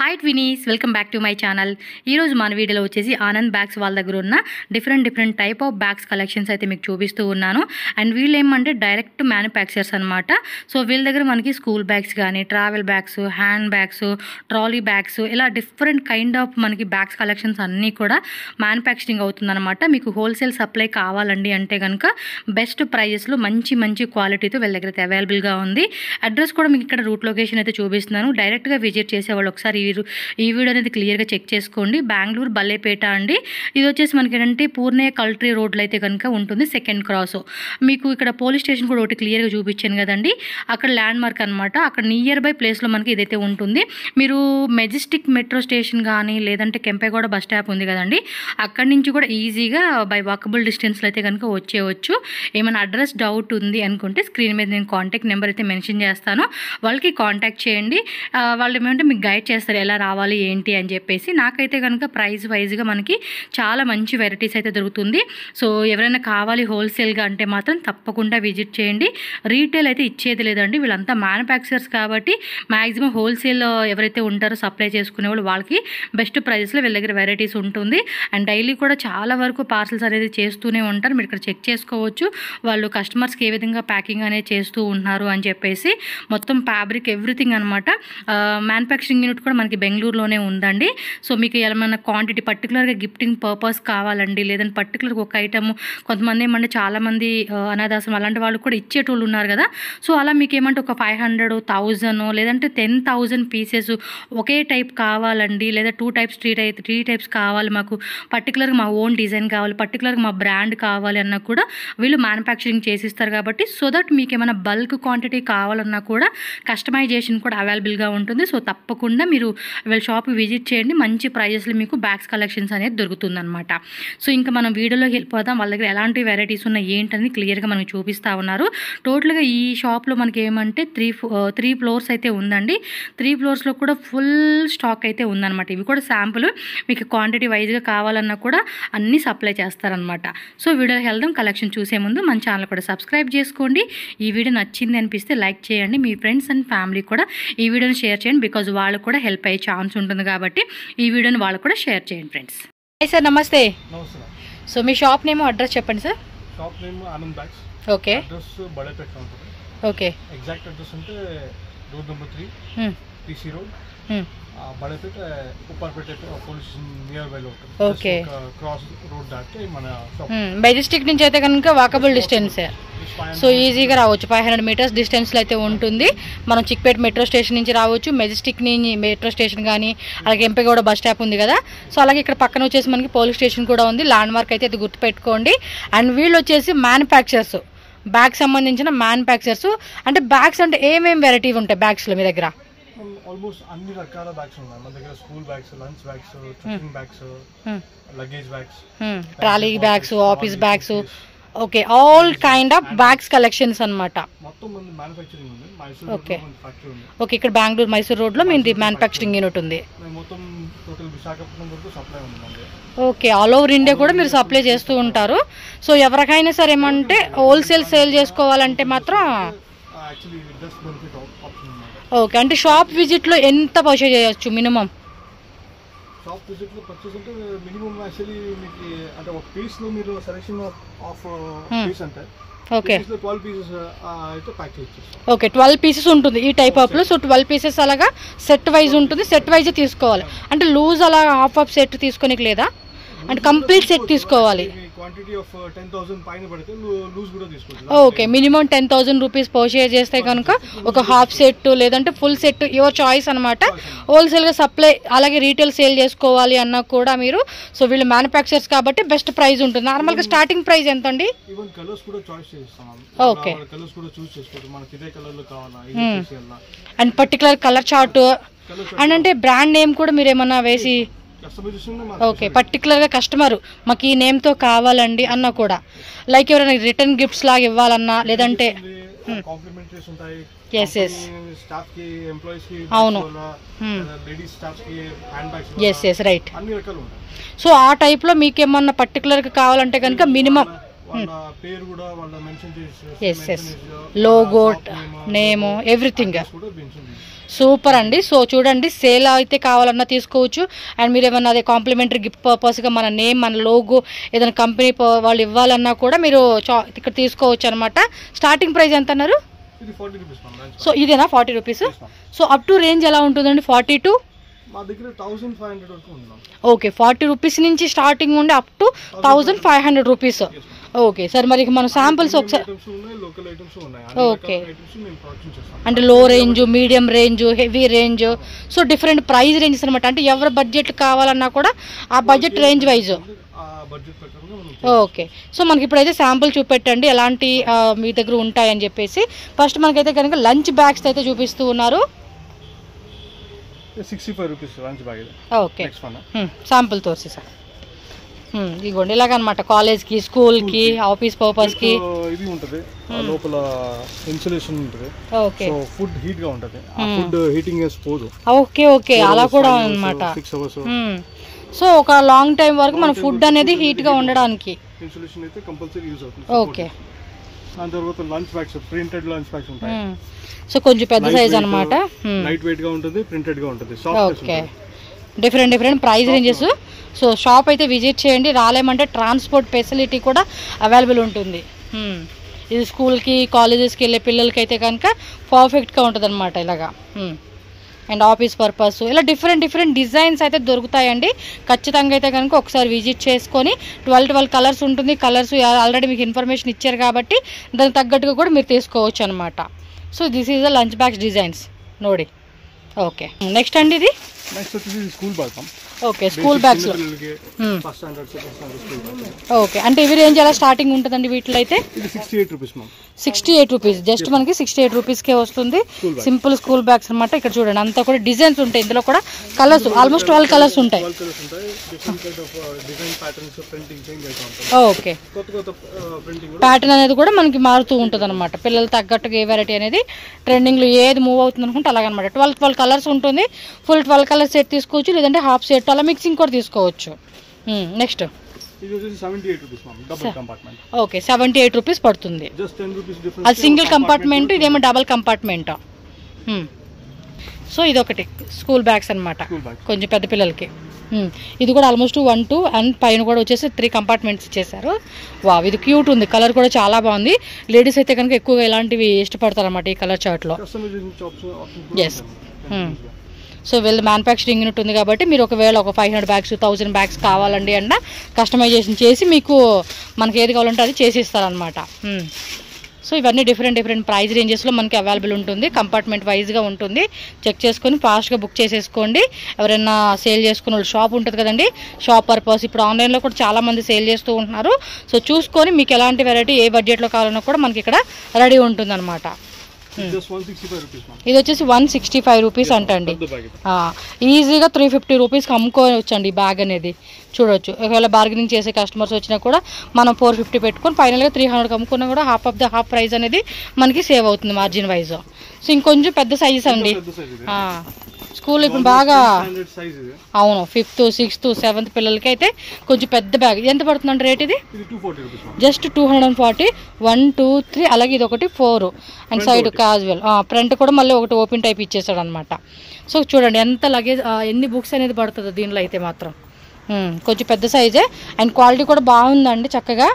Hi twinnies, welcome back to my channel. ఈరోజు మన వీడియోలో వచ్చేసి ఆనంద్ బ్యాగ్స్ వాళ్ళ దగ్గర ఉన్న different type of bags collections అయితే మీకు చూపిస్తూ ఉన్నాను. అండ్ వీళ్ళు ఏమంటే డైరెక్ట్ మ్యానుఫ్యాక్చర్స్ అనమాట. సో వీళ్ళ దగ్గర మనకి స్కూల్ బ్యాగ్స్ కానీ, travel bags, hand bags, trolley bags, ఇలా డిఫరెంట్ కైండ్ ఆఫ్ మనకి బ్యాగ్స్ కలెక్షన్స్ అన్నీ కూడా మ్యానుఫ్యాక్చరింగ్ అవుతుందన్నమాట. మీకు హోల్సేల్ సప్లై కావాలండి అంటే కనుక బెస్ట్ ప్రైజెస్లో మంచి క్వాలిటీతో వీళ్ళ దగ్గర అయితే అవైలబుల్గా ఉంది. అడ్రస్ కూడా మీకు ఇక్కడ రూట్ లొకేషన్ అయితే చూపిస్తున్నాను. డైరెక్ట్గా విజిట్ చేసేవాళ్ళు ఒకసారి ఈ వీడియో అనేది క్లియర్గా చెక్ చేసుకోండి. బెంగళూరు బల్లేపేట అండి. ఇది వచ్చేసి మనకి ఏంటంటే పూర్ణే కల్ట్రీ రోడ్లో అయితే కనుక ఉంటుంది, సెకండ్ క్రాస్. మీకు ఇక్కడ పోలీస్ స్టేషన్ కూడా ఒకటి క్లియర్గా చూపించాను కదండి, అక్కడ ల్యాండ్ మార్క్ అనమాట. అక్కడ నియర్ బై ప్లేస్లో మనకి ఇదైతే ఉంటుంది. మీరు మెజెస్టిక్ మెట్రో స్టేషన్ కానీ లేదంటే కెంపేగౌడ బస్ స్టాప్ ఉంది కదండి, అక్కడి నుంచి కూడా ఈజీగా బై వాకబుల్ డిస్టెన్స్లో అయితే కనుక వచ్చేయచ్చు. ఏమైనా అడ్రస్ డౌట్ ఉంది అనుకుంటే స్క్రీన్ మీద నేను కాంటాక్ట్ నెంబర్ అయితే మెన్షన్ చేస్తాను, వాళ్ళకి కాంటాక్ట్ చేయండి. వాళ్ళు ఏమంటే మీకు గైడ్ చేస్తారు ఎలా రావాలి ఏంటి అని చెప్పేసి. నాకైతే కనుక ప్రైస్ వైజ్గా మనకి చాలా మంచి వెరైటీస్ అయితే దొరుకుతుంది. సో ఎవరైనా కావాలి హోల్సేల్గా అంటే మాత్రం తప్పకుండా విజిట్ చేయండి. రీటైల్ అయితే ఇచ్చేది లేదండి, వీళ్ళంతా మ్యానుఫ్యాక్చరర్స్ కాబట్టి మ్యాక్సిమం హోల్సేల్ ఎవరైతే ఉంటారో సప్లై చేసుకునే వాళ్ళు వాళ్ళకి బెస్ట్ ప్రైస్లో వీళ్ళ దగ్గర వెరైటీస్ ఉంటుంది. అండ్ డైలీ కూడా చాలా వరకు పార్సల్స్ అనేది చేస్తూనే ఉంటారు. మీరు ఇక్కడ చెక్ చేసుకోవచ్చు వాళ్ళు కస్టమర్స్కి ఏ విధంగా ప్యాకింగ్ అనేది చేస్తూ ఉన్నారు అని చెప్పేసి. మొత్తం ఫ్యాబ్రిక్ ఎవ్రీథింగ్ అనమాట. మ్యానుఫ్యాక్చరింగ్ యూనిట్ కూడా మనకి బెంగళూరులోనే ఉందండి. సో మీకు ఏమైనా క్వాంటిటీ పర్టికులర్గా గిఫ్టింగ్ పర్పస్ కావాలండి, లేదంటే పర్టికులర్గా ఒక ఐటమ్, కొంతమంది ఏమంటే చాలామంది అనాథాశ్రమం అలాంటి వాళ్ళు కూడా ఇచ్చేటోళ్ళు ఉన్నారు కదా. సో అలా మీకు ఏమంటే ఒక 500, 1000 లేదంటే 10,000 పీసెస్ ఒకే టైప్ కావాలండి, లేదా 2 టైప్స్ 3 టైప్స్ కావాలి, మాకు పర్టికులర్గా మా ఓన్ డిజైన్ కావాలి, పర్టికులర్గా మా బ్రాండ్ కావాలి అన్నా కూడా వీళ్ళు మ్యానుఫ్యాక్చరింగ్ చేసిస్తారు కాబట్టి. సో దట్ మీకు ఏమైనా బల్క్ క్వాంటిటీ కావాలన్నా కూడా కస్టమైజేషన్ కూడా అవైలబుల్గా ఉంటుంది. సో తప్పకుండా మీరు వీళ్ళ షాప్కి విజిట్ చేయండి. మంచి ప్రైజెస్లో మీకు బ్యాగ్స్ కలెక్షన్స్ అనేది దొరుకుతుందన్నమాట. సో ఇంకా మనం వీడియోలోకి వెళ్ళిపోదాం. వాళ్ళ దగ్గర ఎలాంటి వెరైటీస్ ఉన్నాయి ఏంటని క్లియర్గా మనకు చూపిస్తూ ఉన్నారు. టోటల్గా ఈ షాప్లో మనకి ఏమంటే 3 ఫ్లోర్స్ అయితే ఉందండి. 3 ఫ్లోర్స్లో కూడా ఫుల్ స్టాక్ అయితే ఉందన్నమాట. ఇవి కూడా శాంపుల్, మీకు క్వాంటిటీ వైజ్గా కావాలన్నా కూడా అన్నీ సప్లై చేస్తారనమాట. సో వీడియోకి వెళ్దాం. కలెక్షన్ చూసే ముందు మన ఛానల్ కూడా సబ్స్క్రైబ్ చేసుకోండి. ఈ వీడియో నచ్చింది అనిపిస్తే లైక్ చేయండి. మీ ఫ్రెండ్స్ అండ్ ఫ్యామిలీ కూడా ఈ వీడియోని షేర్ చేయండి, బికాజ్ వాళ్ళు కూడా హెల్ప్ అయ్యే ఛాన్స్ ఉంటుంది కాబట్టి ఈ వీడియోని వాళ్ళు కూడా షేర్ చేయండి ఫ్రెండ్స్. హాయ్ సార్, నమస్తే. సో మీ షాప్ నేమ్ అడ్రస్ చెప్పండి సార్. Shop name Anand bags. Okay. Address Badepet ఉంటుంది. ఓకే. ఎగ్జాక్ట్ అడ్రస్ అంటే road number 3 TC road, Badepet Upparpet police near by లో ఉంటుంది. ఓకే. క్రాస్ రోడ్ దాటి మన షాప్. మెజెస్టిక్ నుంచి అయితే కనుక వాకబుల్ డిస్టెన్స్, సో ఈజీగా రావచ్చు. 500 మీటర్స్ డిస్టెన్స్లో అయితే ఉంటుంది. మనం చిక్పేట మెట్రో స్టేషన్ నుంచి రావచ్చు, మెజెస్టిక్ నుంచి మెట్రో స్టేషన్ కానీ, అలాగే ఎంపీగౌడ బస్ స్టాప్ ఉంది కదా. సో అలాగే ఇక్కడ పక్కన వచ్చేసి మనకి పోలీస్ స్టేషన్ కూడా ఉంది. ల్యాండ్ మార్క్ అయితే అది గుర్తుపెట్టుకోండి. అండ్ వీళ్ళు వచ్చేసి మ్యానుఫ్యాక్చరర్స్, బ్యాగ్ సంబంధించిన మ్యానుఫ్యాక్చరర్స్. అంటే బ్యాగ్స్ అంటే ఏమేమి వెరైటీ ఉంటాయి బ్యాగ్స్లో మీ దగ్గర? ఆల్మోస్ట్ అన్ని రకాల బ్యాగ్స్ ఉన్నాయి మన దగ్గర. School bags, lunch bags, trekking bags, luggage bags, trolley bags, office bags. Okay, all kind of bags collections అనమాట. మొత్తం మంది మ్యానుఫ్యాక్చరింగ్ ఉంది. మైసూర్ ఓకే. ఫ్యాక్టరీ ఉంది. ఓకే, ఇక్కడ బెంగళూరు మైసూర్ రోడ్లో మీది మ్యానుఫ్యాక్చరింగ్ యూనిట్ ఉంది. మొత్తం టోటల్ విశాఖపట్నం వరకు సప్లై ఉంది. ఓకే, ఆల్ ఓవర్ ఇండియా కూడా మీరు సప్లై చేస్తూ ఉంటారు. సో ఎవరికైనా సరే ఏమంటే హోల్సేల్ సేల్ చేసుకోవాలంటే మాత్రం ఓకే. అంటే షాప్ విజిట్లో ఎంత పర్చేజ్ చేయొచ్చు మినిమం? షాప్ విజిట్లో పర్చేస్ అంటే మినిమం యాక్చువల్లీ మీకు అంటే ఒక పీస్లో మీరు సెలెక్షన్ ఆఫ్ పీస్ అంటే ఓకే 12 పీసెస్ అయితే ప్యాక్ చేయొచ్చు. ఓకే, 12 పీసెస్ ఉంటుంది ఈ టైప్ ఆఫ్లో. సో 12 పీసెస్ అలాగా సెట్ వైజ్ ఉంటుంది. సెట్ వైజ్ తీసుకోవాలి అంటే లూజ్ అలా హాఫ్ సెట్ తీసుకోనికి లేదా, అంటే కంప్లీట్ సెట్ తీసుకోవాలి. క్వాంటిటీ ఆఫ్ 10,000 పైన పడితే లూజ్ కూడా తీసుకోవచ్చు. ఓకే, మినిమం 10,000 రూపీస్ పర్చేజ్ చేస్తే కనుక ఒక హాఫ్ సెట్ లేదంటే ఫుల్ సెట్ యువర్ చాయిస్ అనమాట. హోల్సేల్గా సప్లై అలాగే రీటైల్ సేల్ చేసుకోవాలి అన్నా కూడా మీరు. సో వీళ్ళు మ్యానుఫ్యాక్చరర్స్ కాబట్టి బెస్ట్ ప్రైస్ ఉంటుంది. నార్మల్గా స్టార్టింగ్ ప్రైస్ ఎంత అండి? ఈవెన్ కలర్స్ కూడా చాయిస్ చేస్తాం. ఓకే, కలర్స్ కూడా చూస్ చేసుకోవచ్చు. మనకి ఇదే కలర్లో కావాలా and particular colour chart and అంటే బ్రాండ్ నేమ్ కూడా మీరు ఏమన్నా వేసి ఓకే, పర్టికులర్గా కస్టమర్ మాకు ఈ నేమ్తో కావాలండి అన్నా కూడా, లైక్ ఎవరైనా రిటర్న్ గిఫ్ట్స్ లాగా ఇవ్వాలన్నా లేదంటే అవును ఎస్ రైట్. సో ఆ టైప్లో మీకు ఏమన్నా పర్టికులర్గా కావాలంటే కనుక మినిమం వాళ్ళ పేరు కూడా వాళ్ళ మెన్షన్ చేసి S S logo name everything కూడా మెన్షన్ చేసి సూపర్ అండి. సో చూడండి, సేల్ అయితే కావాలన్నా తీసుకోవచ్చు. అండ్ మీరు ఏమన్నా అదే కాంప్లిమెంటరీ గిఫ్ట్ పర్పస్గా మన నేమ్ మన లోగో ఏదైనా కంపెనీ వాళ్ళు ఇవ్వాలన్నా కూడా మీరు ఇక్కడ తీసుకోవచ్చు అనమాట. స్టార్టింగ్ ప్రైస్ ఎంత అన్నారు? ఇది 40 రూపీస్ మ్యామ్. సో ఇదేనా 40 rupees? So up to range ఎలా ఉంటుందండి? 40 to మా దగ్గర 1500 వరకు ఉంది. ఓకే, 40 రూపీస్ నుంచి స్టార్టింగ్ ఉండి up to 1500 rupees. Okay sir, మరి మనం శాంపుల్స్ ఒకసారి. ఓకే, అంటే లో range, medium range, heavy range, so different price ranges అనమాట. అంటే ఎవరి బడ్జెట్ కావాలన్నా కూడా ఆ budget range wise. Okay, so మనకి ఇప్పుడైతే శాంపుల్ చూపెట్టండి ఎలాంటి మీ దగ్గర ఉంటాయని చెప్పేసి. ఫస్ట్ మనకైతే కనుక లంచ్ బ్యాగ్స్ అయితే చూపిస్తూ ఉన్నారు. 65 రూపీస్ లంచ్ బ్యాగ్ ఇది. ఓకే, శాంపుల్ తోర్సి సార్. ఇదిగోండి ఇలాగనమాట, కాలేజ్కి, స్కూల్కి, ఆఫీస్ పర్పస్కి. ఇది ఉంటుంది లోపల ఇన్సులేషన్ ఉంటుంది. ఓకే, సో ఫుడ్ హీట్ గా ఉంటుంది. ఆ ఫుడ్ హీటింగ్ పోదు. ఓకే ఓకే, అలా కూడా అనమాట. 6 అవర్స్. సో ఒక లాంగ్ టైం వరకు మన ఫుడ్ అనేది హీట్ గా ఉండడానికి ఇన్సులేషన్ అయితే కంపల్సరీ యూజ్ అవుతుంది. ఓకే, దాని తర్వాత lunch bags, printed lunch bags ఉంటాయి. సో కొంచెం పెద్ద సైజ్ అనమాట. లైట్ వెయిట్ గా ఉంటుంది, ప్రింటెడ్ గా ఉంటుంది. Okay, different different price ranges. So shop అయితే విజిట్ చేయండి. రాలేమంటే ట్రాన్స్పోర్ట్ ఫెసిలిటీ కూడా అవైలబుల్ ఉంటుంది. ఇది స్కూల్కి, కాలేజెస్కి వెళ్ళే పిల్లలకి అయితే కనుక పర్ఫెక్ట్గా ఉంటుంది అనమాట ఇలాగా. అండ్ ఆఫీస్ పర్పస్ ఇలా డిఫరెంట్ డిఫరెంట్ డిజైన్స్ అయితే దొరుకుతాయండి. ఖచ్చితంగా అయితే కనుక ఒకసారి విజిట్ చేసుకొని 12 కలర్స్ ఉంటుంది. కలర్స్ ఆల్రెడీ మీకు ఇన్ఫర్మేషన్ ఇచ్చారు కాబట్టి దానికి తగ్గట్టుగా కూడా మీరు తీసుకోవచ్చు అనమాట. So this is the lunch bags designs నోడి. ఓకే, నెక్స్ట్ అండి ఇది నెక్స్ట్ వచ్చేసి school bag. Okay, school bags. Okay, అంటే ఇవి రేంజ్ ఎలా స్టార్టింగ్ ఉంటుందండి వీటిలో అయితే? 68 రూపీస్ మ్యామ్. 68 రూపీస్, జస్ట్ మనకి 68 రూపీస్కే వస్తుంది. సింపుల్ స్కూల్ బ్యాగ్స్ అనమాట. ఇక్కడ చూడండి అంతా కూడా డిజైన్స్ ఉంటాయి. ఇందులో కూడా కలర్స్ ఆల్మోస్ట్ 12 కలర్స్ ఉంటాయి. ఓకే, ప్యాటర్న్ అనేది కూడా మనకి మారుతూ ఉంటుంది అనమాట. పిల్లలు తగ్గట్టుగా ఏ వెరైటీ అనేది ట్రెండింగ్లో ఏది మూవ్ అవుతుంది అనుకుంటే అలాగనమాట. 12 కలర్స్ ఉంటుంది. ఫుల్ 12 కలర్ సెట్ తీసుకోవచ్చు, లేదంటే హాఫ్ సెట్ అలా మిక్సింగ్ కూడా తీసుకోవచ్చు. నెక్స్ట్ ఓకే, 78 రూపీస్ పడుతుంది. అది సింగిల్ కంపార్ట్మెంట్, ఇదేమో డబల్ కంపార్ట్మెంట్. సో ఇదొకటి స్కూల్ బ్యాగ్స్ అనమాట, కొంచెం పెద్ద పిల్లలకి. ఇది కూడా ఆల్మోస్ట్ 1, 2 అండ్ పైన కూడా వచ్చేసి 3 కంపార్ట్మెంట్స్ ఇచ్చేసారు. వావ్, ఇది క్యూట్ ఉంది. కలర్ కూడా చాలా బాగుంది. లేడీస్ అయితే కనుక ఎక్కువగా ఇలాంటివి ఇష్టపడతారు అనమాట ఈ కలర్ చార్ట్లో. ఎస్, సో వీళ్ళు మ్యానుఫ్యాక్చరింగ్ యూనిట్ ఉంది కాబట్టి మీరు ఒకవేళ ఒక 500 బ్యాగ్స్ 1000 బ్యాగ్స్ కావాలండి అన్న కస్టమైజేషన్ చేసి మీకు మనకి ఏది కావాలంటే అది చేసి ఇస్తారనమాట. సో ఇవన్నీ డిఫరెంట్ డిఫరెంట్ ప్రైస్ రేంజెస్లో మనకి అవైలబుల్ ఉంటుంది. కంపార్ట్మెంట్ వైజ్గా ఉంటుంది. చెక్ చేసుకొని ఫాస్ట్గా బుక్ చేసేసుకోండి. ఎవరైనా సేల్ చేసుకునే వాళ్ళు షాప్ ఉంటుంది కదండి, షాప్ పర్పస్ ఇప్పుడు ఆన్లైన్లో కూడా చాలామంది సేల్ చేస్తూ ఉంటున్నారు. సో చూసుకొని మీకు ఎలాంటి వెరైటీ ఏ బడ్జెట్లో కావాలన్నా కూడా మనకి ఇక్కడ రెడీ ఉంటుంది అనమాట. ఇది వచ్చేసి 165 రూపీస్ అంటండి. ఈజీగా 350 రూపీస్కి అమ్ముకోవచ్చు అండి ఈ బ్యాగ్ అనేది. చూడొచ్చు, ఒకవేళ బార్గెనింగ్ చేసే కస్టమర్స్ వచ్చినా కూడా మనం 450 పెట్టుకొని ఫైనల్గా 300కి అమ్ముకున్నా కూడా హాఫ్ ప్రైస్ అనేది మనకి సేవ్ అవుతుంది మార్జిన్ వైజ్. సో ఇంకొంచెం పెద్ద సైజెస్ అండి. స్కూల్ ఇప్పుడు బాగా అవును 5th, 6th, 7th పిల్లలకి అయితే కొంచెం పెద్ద బ్యాగ్. ఎంత పడుతుందండి రేట్? ఇది జస్ట్ 240. 1, 2, 3 అలాగే ఇది ఒకటి 4 అండ్ సైడ్ క్యాజువల్. ఫ్రంట్ కూడా మళ్ళీ ఒకటి ఓపెన్ టైప్ ఇచ్చేసాడు అనమాట. సో చూడండి ఎంత లగేజ్ ఎన్ని బుక్స్ అనేది పడుతుందో దీనిలో అయితే మాత్రం. కొంచెం పెద్ద సైజే అండ్ క్వాలిటీ కూడా బాగుందండి. చక్కగా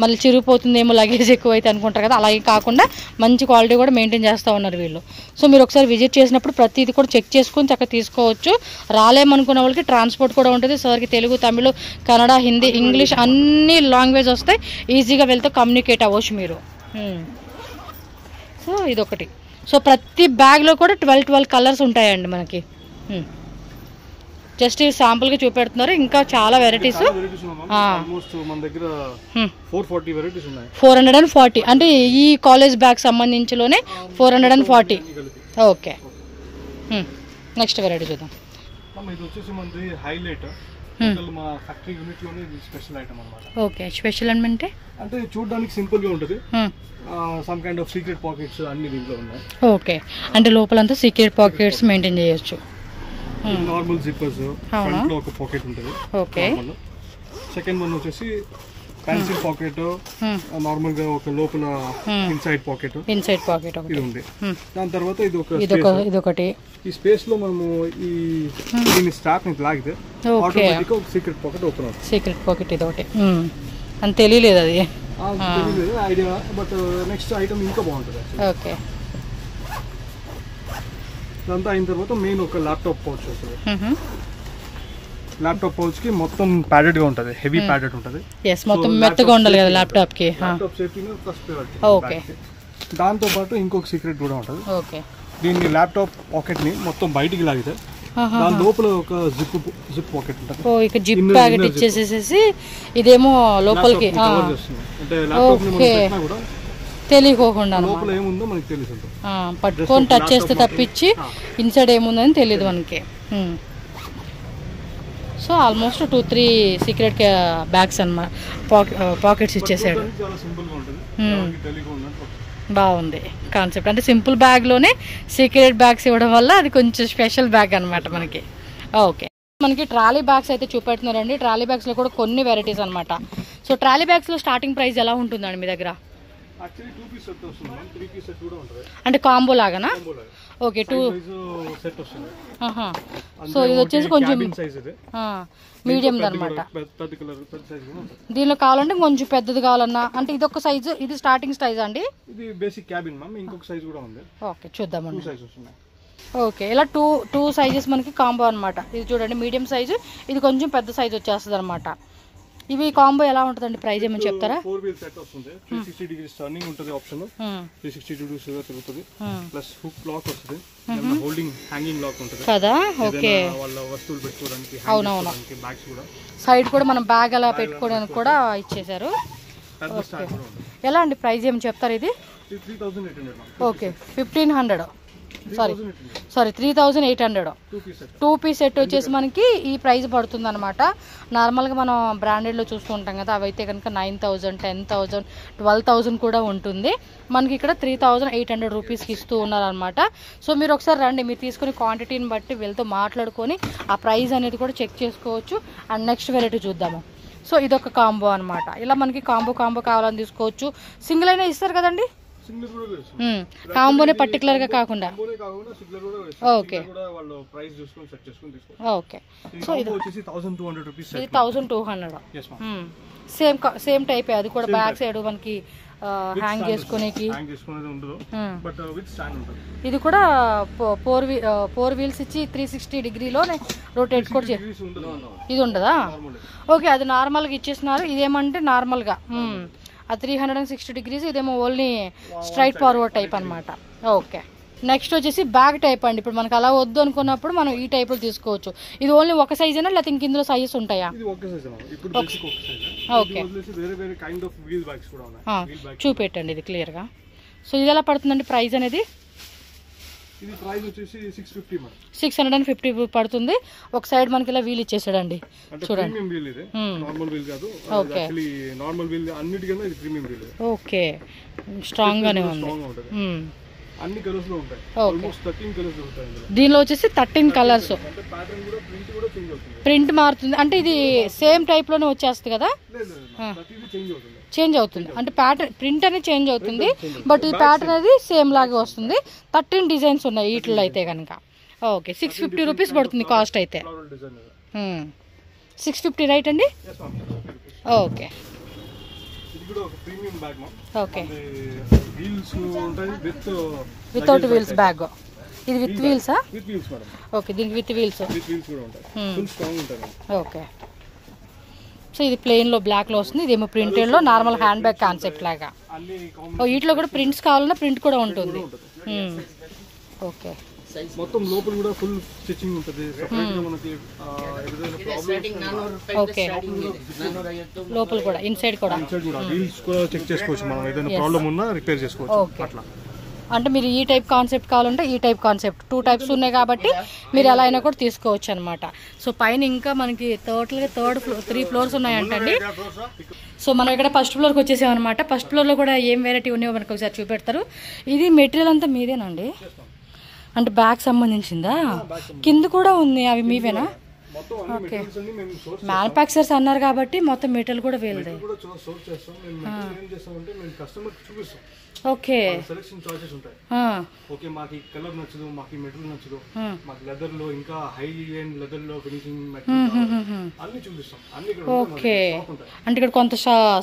మళ్ళీ చిరిగిపోతుందేమో లగేజ్ ఎక్కువ అయితే అనుకుంటారు కదా, అలాగే కాకుండా మంచి క్వాలిటీ కూడా మెయింటైన్ చేస్తూ ఉన్నారు వీళ్ళు. సో మీరు ఒకసారి విజిట్ చేసినప్పుడు ప్రతిదీ కూడా చెక్ చేసుకొని చక్కగా తీసుకోవచ్చు. రాలేమనుకున్న వాళ్ళకి ట్రాన్స్పోర్ట్ కూడా ఉంటుంది. సార్కి తెలుగు, తమిళ్, కన్నడ, హిందీ, ఇంగ్లీష్ అన్ని లాంగ్వేజ్ వస్తాయి. ఈజీగా వెళ్తే కమ్యూనికేట్ అవ్వచ్చు మీరు. సో ఇదొకటి. సో ప్రతి బ్యాగ్లో కూడా 12 కలర్స్ ఉంటాయండి మనకి. జస్ట్ శాంపుల్గా చూపెడుతున్నారు. ఇంకా చాలా వెరైటీస్ 440 అంటే ఈ కాలేజ్ బ్యాగ్ సంబంధించిలోనే 440. ఓకే, నెక్స్ట్ వెరైటీ చూద్దాం. ఓకే, స్పెషల్ అంటే చూడడానికి సింపుల్ గా ఉంటుంది. Some kind of secret pockets అన్ని దీంట్లో ఉన్నాయి. ఓకే, అంటే లోపలంతా సీక్రెట్ పాకెట్స్ మెయింటైన్ చేయొచ్చు. నార్మల్ జిప్పర్స్, ఫ్రంట్ లో ఒక పాకెట్ ఉంటుంది. ఓకే, సెకండ్ వన్ వచ్చేసి పెన్సిల్ పాకెట్, నార్మల్ గా ఒక లోపల ఇన్సైడ్ పాకెట్ ఇది ఉంది. దాని తర్వాత ఇది ఒకటి. ఈ స్పేస్ లో మనము ఈ దీని స్టాప్ ని లాగితే ఆటోమేటిక్ ఒక సీక్రెట్ పాకెట్ ఓపెన్ అవుతుంది. సీక్రెట్ పాకెట్ ఇది ఒకటి అని తెలియలేదు అది ఐడియా. బట్ నెక్స్ట్ ఐటమ్ ఇంకా బాగుంటుంది. ఓకే. ఇదంతా అయిన తర్వాత మెయిన్ ఒక ల్యాప్టాప్ పౌచ్ వస్తుంది. ల్యాప్టాప్ పౌచ్ కి మొత్తం ప్యాడెడ్ గా ఉంటది, హెవీ ప్యాడెడ్ ఉంటది. మొత్తం మెత్తగా ఉండాలి కదా ల్యాప్టాప్ కి. Laptop safety first priority. Okay. దాంతో పాటు ఇంకొక సీక్రెట్ కూడా ఉంటది. ఓకే. దీన్ని ల్యాప్టాప్ పాకెట్ ని మొత్తం బయటికి లాగితే దాని లోపల ఒక జిప్ పాకెట్ ఉంటుంది. ఓ ఇక జిప్ ప్యాకెట్ ఇచ్చేసేసి ఇదేమో లోపలికి అంటే ల్యాప్టాప్ ని మనం పెట్టినా కూడా తెలియకోకుండా లోపల ఏముందో మనకి తెలుసు. పట్టుకొని టచ్ చేస్తే తప్పించి ఇన్సైడ్ ఏముందని తెలియదు మనకి. సో ఆల్మోస్ట్ 2-3 సీక్రెట్ బ్యాగ్స్ అన్నమాట, పాకెట్స్ ఇచ్చేసాడు. బాగుంది కాన్సెప్ట్. అంటే సింపుల్ బ్యాగ్లోనే సీక్రెట్ బ్యాగ్స్ ఇవ్వడం వల్ల అది కొంచెం స్పెషల్ బ్యాగ్ అనమాట మనకి. ఓకే. మనకి ట్రాలీ బ్యాగ్స్ అయితే చూపెడుతున్నారండి. ట్రాలీ బ్యాగ్స్లో కూడా కొన్ని వెరైటీస్ అనమాట. సో ట్రాలీ బ్యాగ్స్లో స్టార్టింగ్ ప్రైస్ ఎలా ఉంటుందండి మీ దగ్గర? అంటే కాంబో లాగానా? ఓకే. 2 సెట్ వస్తుంది. సో ఇది వచ్చేసి కొంచెం మీడియం అనమాట. దీనిలో కావాలంటే కొంచెం పెద్దది కావాలన్నా అంటే ఇది ఒక సైజు, ఇది స్టార్టింగ్ సైజ్ అండి. ఇది బేసిక్ క్యాబిన్ మ్యామ్. ఇంకొక సైజ్ కూడా ఉంది. ఓకే చూద్దామండి. 2 సైజెస్ ఉన్నాయి. ఓకే. ఇలా టూ సైజెస్ మనకి కాంబో అనమాట. ఇది చూడండి మీడియం సైజు, ఇది కొంచెం పెద్ద సైజు వచ్చేస్తుంది అనమాట. ఇవి కాంబో ఎలా ఉంటుందండి? ప్రైస్ ఏమని చెప్తారా? 4 వీల్ సెట్ వస్తుంది. 360 డిగ్రీస్ టర్నింగ్ ఉంటుంది ఆప్షన్. 360 డిగ్రీస్ తిరుగుతుంది. ప్లస్ హుక్ లాక్ వస్తుంది. హోల్డింగ్ హ్యాంగింగ్ లాక్ ఉంటుంది కదా. ఓకే. వాళ్ళ వస్తువులు పెట్టుకోవడానికి, అవునవును, బ్యాగ్స్ కూడా సైడ్ కూడా మనం బ్యాగ్ అలా పెట్టుకోవడానికి కూడా ఇచ్చేసారు. ఎలా అండి ప్రైస్ ఏమని చెప్తారు? ఇది 3800. ఓకే. 1500 సారీ 3800. 2 పీస్ సెట్ వచ్చేసి మనకి ఈ ప్రైస్ పడుతుంది అనమాట. నార్మల్గా మనం బ్రాండెడ్లో చూస్తూ ఉంటాం కదా, అవైతే కనుక 9000, 10,000, 12,000 కూడా ఉంటుంది. మనకి ఇక్కడ 3800 రూపీస్కి ఇస్తూ ఉన్నారనమాట. సో మీరు ఒకసారి రండి, మీరు తీసుకునే క్వాంటిటీని బట్టి వీళ్ళతో మాట్లాడుకొని ఆ ప్రైస్ అనేది కూడా చెక్ చేసుకోవచ్చు. అండ్ నెక్స్ట్ వెరైటీ చూద్దాము. సో ఇదొక కాంబో అనమాట. ఇలా మనకి కాంబో కావాలని తీసుకోవచ్చు. సింగిల్ అయినా ఇస్తారు కదండి, కాంబోనే పర్టికులర్ గా కాకుండా. ఓకే. ఓకే. సో ఇది 1200. Same type. అది కూడా బ్యాక్ సైడ్ మనకి హ్యాంగ్ చేసుకునేకి. ఇది కూడా 4 వీల్స్ ఇచ్చి 360 డిగ్రీలోనే రొటేట్ కూడా ఇది ఉండదా? ఓకే. అది నార్మల్గా ఇచ్చేస్తున్నారు. ఇదేమంటే నార్మల్గా ఆ 360 డిగ్రీస్, ఇదేమో ఓన్లీ స్ట్రైట్ ఫార్వర్డ్ టైప్ అనమాట. ఓకే. నెక్స్ట్ వచ్చేసి బ్యాగ్ టైప్ అండి. ఇప్పుడు మనకు అలా వద్దు అనుకున్నప్పుడు మనం ఈ టైప్లో తీసుకోవచ్చు. ఇది ఓన్లీ ఒక సైజేనా లేకపోతే ఇంక ఇందులో సైజెస్ ఉంటాయా? ఓకే. చూపెట్టండి ఇది క్లియర్గా. సో ఇది ఎలా పడుతుందండి ప్రైస్ అనేది? ఇది ప్రైస్ వచ్చేసి 650 పడుతుంది. ఒక సైడ్ మనకి ఇలా వీల్ ఇచ్చేసాడండి చూడండి. ఓకే. స్ట్రాంగ్ గానే ఉంది. అన్ని కలర్స్ లో ఉంటాయి. ఆల్మోస్ట్ 13 కలర్స్ ఉంటాయి. దీనిలో వచ్చేసి 13 కలర్స్. ప్రింట్ మారుతుంది అంటే ఇది సేమ్ టైప్ లోనే వచ్చేస్తుంది కదా? చేంజ్ అవుతుంది అంటే ప్యాటర్న్, ప్రింట్ అనేది చేంజ్ అవుతుంది. బట్ ఈ ప్యాటర్న్ అనేది సేమ్ లాగే వస్తుంది. 13 డిజైన్స్ ఉన్నాయి వీటిలో అయితే కనుక. ఓకే. 650 రూపీస్ పడుతుంది కాస్ట్ అయితే. 650 రైట్ అండి? Okay. Okay. Without wheels bag. ఇది విత్ వీల్సా? ఓకే. దీనికి విత్ వీల్స్. ఓకే. సో ఇది ప్లెయిన్ లో బ్లాక్ లో వస్తుంది. ఇదేమో ప్రింటెడ్ లో నార్మల్ హ్యాండ్ బ్యాగ్ కాన్సెప్ట్ లాగా. వీటిలో కూడా ప్రింట్స్ కావాలన్నా ప్రింట్ కూడా ఉంటుంది. ఓకే. మొత్తం లోపల కూడా ఫుల్ స్టిచ్చింగ్ ఉంటుంది. సెపరేట్ గా మనకి ఓకే. లోపల కూడా ఇన్సైడ్ కూడా వీల్స్ కూడా చెక్ చేసుకోవచ్చు. మనం ఏదైనా ప్రాబ్లం ఉన్నా రిపేర్ చేసుకోవచ్చు. అట్లా అంటే మీరు ఈ టైప్ కాన్సెప్ట్ కావాలంటే ఈ టైప్ కాన్సెప్ట్ 2 టైప్స్ ఉన్నాయి కాబట్టి మీరు ఎలా అయినా కూడా తీసుకోవచ్చు అనమాట. సో పైన ఇంకా మనకి టోటల్గా 3 ఫ్లోర్స్ ఉన్నాయంటండి. సో మనం ఇక్కడ ఫస్ట్ ఫ్లోర్కి వచ్చేసామన్నమాట. ఫస్ట్ ఫ్లోర్లో కూడా ఏం వెరైటీ ఉన్నాయో మనకు ఒకసారి చూపెడతారు. ఇది మెటీరియల్ అంతా మీదేనండి? అంటే బ్యాగ్ సంబంధించిందా? కింద కూడా ఉంది, అవి మీవేనా? మొత్తం అన్ని మెటీరియల్స్ అన్ని మేము సోర్స్ మ్యానుఫ్యాక్చరర్స్ అన్నారు కాబట్టి మొత్తం మెటీరియల్ కూడా వీళ్ళదే కూడా సోర్స్ చేస్తాం. మేము మెటీరియల్ ఏం చేస్తామంటే మేము కస్టమర్ కి చూపిస్తాం. ఓకే, సెలెక్షన్ చాయిసెస్ ఉంటాయి. ఓకే మాకు ఈ కలర్ నచ్చదు, మాకు ఈ మెటీరియల్ నచ్చదు, మాకు లెదర్ లో ఇంకా హై ఎండ్ లెదర్ లో ఫినిషింగ్ మెటీరియల్ అన్ని చూపిస్తాం. అన్ని ఇక్కడ ఓకే, అంటే ఇక్కడ కొంత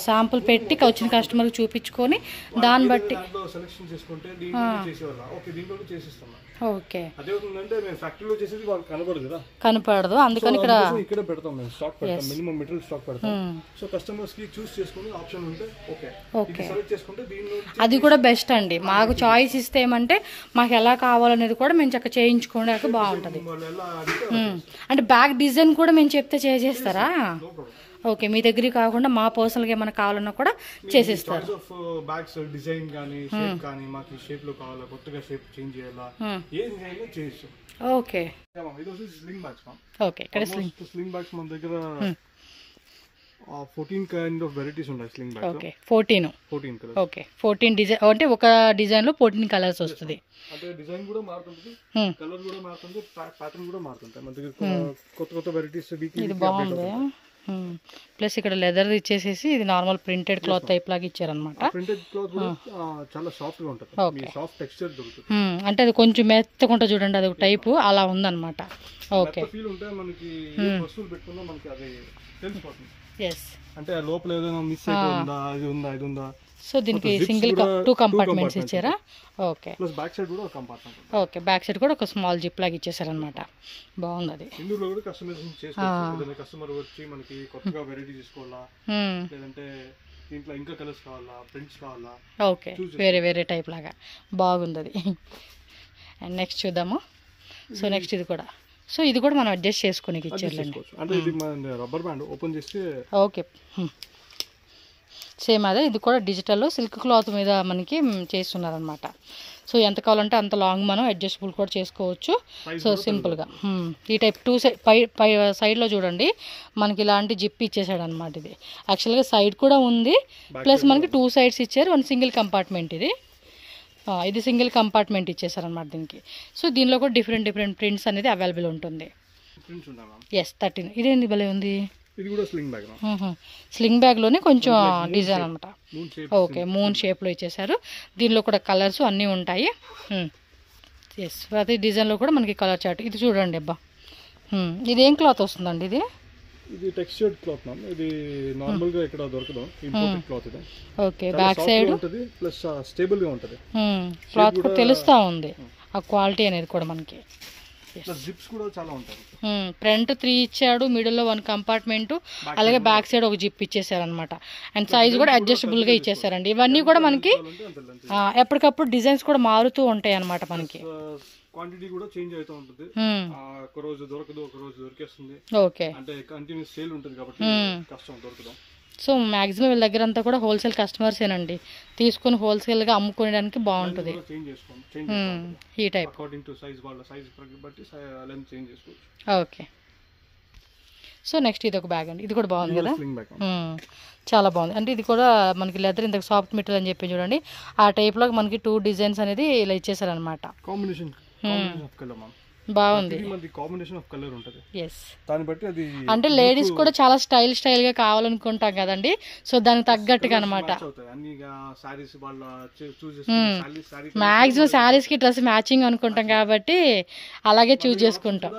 శాంపుల్ పెట్టి వచ్చిన కస్టమర్ కి చూపించుకొని దాన్ని బట్టి సెలెక్షన్ చేసుకుంటే దీంట్లో చేసేవాళ్ళ ఓకే దీంట్లో చేసిస్తాం. ఓకే, అదే అవుతుందంటే మేము ఫ్యాక్టరీలో చేసేది వాళ్ళకి కనబడదు కదా, కనపడదు. అందుకని ఇక్కడ పెడతాం, మేము స్టాక్ పెడతాం, మినిమం మెటీరియల్ స్టాక్ పెడతాం. సో కస్టమర్స్ కి చూస్ చేసుకుని ఆప్షన్ ఉంటే ఓకే సెలెక్ట్ చేసుకుంటే దీనిలో అది కూడా బెస్ట్ అండి. మాకు చాయిస్ ఇస్తే ఏమంటే మాకు ఎలా కావాలనేది కూడా మేము చక్కగా చేయించుకోవడానికి బాగుంటుంది. అంటే బ్యాక్ డిజైన్ కూడా మేము చెప్తే చేసేస్తారా? ఓకే, మీ దగ్గర కాకుండా మా పర్సనల్గా ఏమైనా కావాలన్నా కూడా చేసేస్తారు. బ్యాగ్స్ డిజైన్ కానీ షేప్ కానీ మాకు ఈ షేప్ లో కావాలా, కొత్తగా షేప్ చేంజ్ చేయాలా, ఏ డిజైన్ లో చేయొచ్చు. ఓకే, ఇది వచ్చి స్లింగ్ బ్యాగ్స్. ఓకే, ఇక్కడ స్లింగ్ బ్యాగ్స్ మన దగ్గర 14 కైండ్ ఆఫ్ వెరైటీస్ ఉన్నాయి sling bags. Okay, 14 colours. Okay, 14 design అంటే ఒక డిజైన్ లో 14 కలర్స్ వస్తుంది. అంటే డిజైన్ కూడా మారుతుంది, కలర్ కూడా మారుతుంది, ప్యాటర్న్ కూడా మారుతుంటాయి మన దగ్గర. కొత్త వెరైటీస్ ఇది బాగుంది. ప్లస్ ఇక్కడ లెదర్ ఇచ్చేసేసి ఇది నార్మల్ ప్రింటెడ్ క్లాత్ టైప్ లాగా ఇచ్చారనమాట. ప్రింటెడ్ క్లాత్ కూడా చాలా సాఫ్ట్ గా ఉంటుంది, సాఫ్ట్ టెక్స్చర్ దొరుకుతుంది. అంటే అది కొంచెం మెత్తకుంటా చూడండి, అది ఒక టైపు అలా ఉందన్నమాట. ఓకే, ఫీల్ ఉంటే మనకి వస్తువులు పెట్టుకున్నా మనకి అది తెలిసిపోతుంది. అంటే లోపల ఏదైనా మిస్ అయిపోయిందా, ఇది ఉందా, ఇది ఉందా. సో దీనికి సింగిల్ 2 కంపార్ట్మెంట్స్ ఇచ్చారా? ఓకే, ప్లస్ బ్యాక్ సైడ్ కూడా ఒక కంపార్ట్మెంట్. ఓకే, బ్యాక్ సైడ్ కూడా ఒక స్మాల్ జిప్ లాగా ఇచ్చేసారనమాట. బాగుంది అది. ఇందులో కూడా కస్టమైజేషన్ చేసుకోవచ్చు. కస్టమర్ వచ్చి మనకి కొత్తగా వెరైటీ తీసుకోవాలా, లేదంటే దీంట్లో ఇంకా కలర్స్ కావాలా, ప్రింట్స్ కావాలా, ఓకే వేరే టైప్ లాగా బాగుంది అది. అండ్ నెక్స్ట్ చూద్దాము. సో నెక్స్ట్ ఇది కూడా, సో ఇది కూడా మనం అడ్జస్ట్ చేసుకుని ఇచ్చారులేండి. అంటే ఇది మన రబ్బర్ బ్యాండ్ ఓపెన్ చేస్తే ఓకే సేమ్ అదే. ఇది కూడా డిజిటల్ సిల్క్ క్లాత్ మీద మనకి చేస్తున్నారనమాట. సో ఎంత కావాలంటే అంత లాంగ్ మనం అడ్జస్టబుల్ కూడా చేసుకోవచ్చు. సో సింపుల్గా ఈ టైప్ 2 పై సైడ్లో చూడండి మనకి ఇలాంటి జిప్ ఇచ్చేసాడు అనమాట. ఇది యాక్చువల్గా సైడ్ కూడా ఉంది, ప్లస్ మనకి 2 సైడ్స్ ఇచ్చారు, 1 సింగిల్ కంపార్ట్మెంట్. ఇది సింగిల్ కంపార్ట్మెంట్ ఇచ్చేసారనమాట దీనికి. సో దీనిలో కూడా డిఫరెంట్ ప్రింట్స్ అనేది అవైలబుల్ ఉంటుంది. 13 ఇదేంది భలే ఉంది. ఇది కూడా స్లింగ్ బ్యాగ్. స్లింగ్ బ్యాగ్ లోనే కొంచెం డిజైన్ అనమాట. ఓకే, మూన్ షేప్ లో ఇచ్చేసారు. దీనిలో కూడా కలర్స్ అన్నీ ఉంటాయి. ఎస్, ప్రతి డిజైన్ లో కూడా మనకి కలర్ చార్ట్. ఇది చూడండి అబ్బా, ఇది ఏం క్లాత్ వస్తుందండి? ఇది టెక్స్చర్డ్ క్లాత్ మ్యామ్. ఇది నార్మల్ గా ఇక్కడ దొరకదు, ఇంపోర్టెడ్ క్లాత్ ఇది. ఓకే, బ్యాక్ సైడ్ ఉంటది, ప్లస్ స్టేబుల్ గా ఉంటది. క్లాత్ కూడా తెలుస్తా ఉంది ఆ క్వాలిటీ అనేది కూడా మనకి. జిప్స్ కూడా చాలా ఉంటాయి. ఫ్రంట్ 3 ఇచ్చాడు, మిడిల్ లో 1 కంపార్ట్మెంట్, అలాగే బ్యాక్ సైడ్ ఒక జిప్ ఇచ్చేసారు అనమాట. అండ్ సైజ్ కూడా అడ్జస్టబుల్ గా ఇచ్చేసారండి. ఇవన్నీ కూడా మనకి ఎప్పటికప్పుడు డిజైన్స్ కూడా మారుతూ ఉంటాయి అనమాట మనకి. క్వాంటిటీ కూడా చేంజ్ అవుతూ ఉంటుంది, ఒక రోజు దొరకదు, ఒక రోజు దొరికేస్తుంది. ఓకే, అంటే కంటిన్యూస్ సేల్ ఉంటుంది కాబట్టి కష్టం దొరకదు. సో మాక్సిమం వీళ్ళ దగ్గర అంతా కూడా హోల్సేల్ కస్టమర్స్ ఏనండి, తీసుకుని హోల్సేల్ గా అమ్ముకోవడానికి బాగుంటుంది. ఈ టైప్ ఓకే. సో నెక్స్ట్ ఇది ఒక బ్యాగ్ అండి, ఇది కూడా బాగుంది కదా, చాలా బాగుంది. అంటే ఇది కూడా మనకి లెదర్ ఇంత సాఫ్ట్ మెటీరియల్ అని చెప్పి చూడండి, ఆ టైప్ లో మనకి 2 డిజైన్స్ అనేది ఇలా ఇచ్చేసారనమాట. బాగుంది. అంటే లేడీస్ కూడా చాలా స్టైల్ గా కావాలనుకుంటాం కదండి, సో దానికి తగ్గట్టుగా అనమాట. మాక్సిమం శారీస్ కి డ్రెస్ మ్యాచింగ్ అనుకుంటాం కాబట్టి అలాగే చూస్ చేసుకుంటాం.